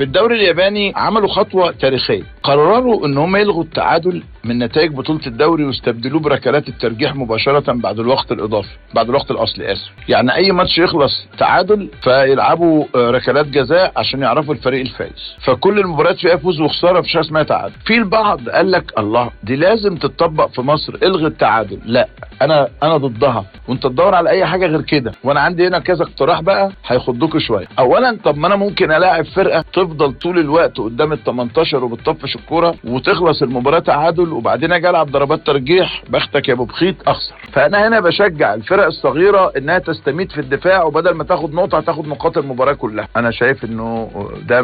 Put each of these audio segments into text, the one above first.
في الدوري الياباني عملوا خطوه تاريخيه، قرروا ان هم يلغوا التعادل من نتائج بطوله الدوري ويستبدلوه بركلات الترجيح مباشره بعد الوقت الاضافي، بعد الوقت الاصلي يعني اي ماتش يخلص تعادل فيلعبوا ركلات جزاء عشان يعرفوا الفريق الفائز، فكل المباريات فيها فوز وخساره مفيش حاجه اسمها تعادل. في البعض قال لك الله دي لازم تتطبق في مصر، الغي التعادل. لا، انا ضدها، وانت تدور على اي حاجه غير كده. وانا عندي هنا كذا اقتراح بقى هيخضوك شويه. اولا، طب ما انا ممكن الاعب فرقه تفضل طول الوقت قدام ال 18 وبتطفش الكوره وتخلص المباراه تعادل، وبعدين اجي العب ضربات ترجيح، بختك يا ابو بخيت اخسر. فانا هنا بشجع الفرق الصغيره انها تستميت في الدفاع، وبدل ما تاخد نقطه هتاخد نقاط المباراه كلها. انا شايف انه ده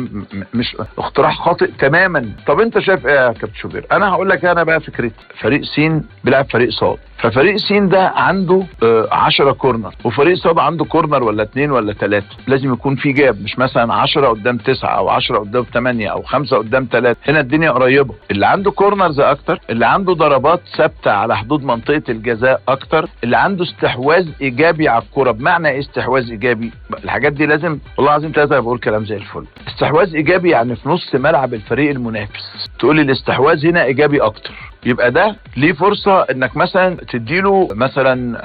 مش اقتراح خاطئ تماما. طب انت شايف ايه يا كابتن شوبير؟ انا هقول لك انا بقى فكرتي. فريق سين بيلعب فريق صاد، ففريق سين ده عنده 10 كورنر، وفريق صاد عنده كورنر ولا 2 ولا 3. لازم يكون في جاب، مش مثلا 10 قدام 9 او 10 قدام 8 او 5 قدام 3. هنا الدنيا قريبه. اللي عنده كورنرز اكتر، اللي عنده ضربات ثابته على حدود منطقه الجزاء اكتر، اللي عنده استحواذ ايجابي على الكوره. بمعنى ايه استحواذ ايجابي؟ الحاجات دي لازم، والله العظيم ثلاثه بقول كلام زي الفل. استحواذ ايجابي يعني في نص ملعب الفريق المنافس، تقول لي الاستحواذ هنا ايجابي اكتر، يبقى ده ليه فرصه انك مثلا تديله مثلا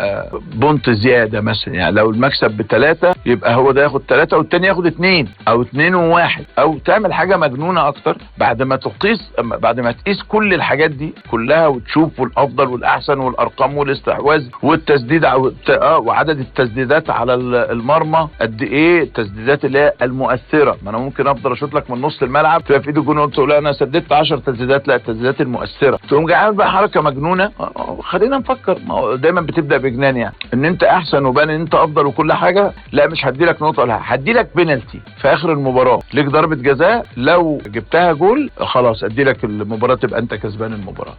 بونت زياده مثلا. يعني لو المكسب ب3 يبقى هو ده ياخد 3 والتاني ياخد 2 او 2 و1، او تعمل حاجه مجنونه اكتر بعد ما تقيس كل الحاجات دي كلها وتشوف الافضل والاحسن والارقام والاستحواذ والتسديد وعدد التسديدات على المرمى قد ايه، التسديدات اللي هي المؤثره. ما انا ممكن افضل اشوط لك من نص الملعب تبقى في ايدي جون وتقول لا انا سددت 10 تسديدات، لا التسديدات المؤثره. تقوم جاي عامل بقى حركه مجنونه. خلينا نفكر، ما هو دايما بتبدا بجنان، يعني ان انت احسن وبان ان انت افضل وكل حاجه. لا مش هدي لك نقطه ولا هدي لك بينالتي في اخر المباراه، ليك ضربه جزاء، لو جبتها جول خلاص ادي لك المباراه تبقى انت كسبان المباراه.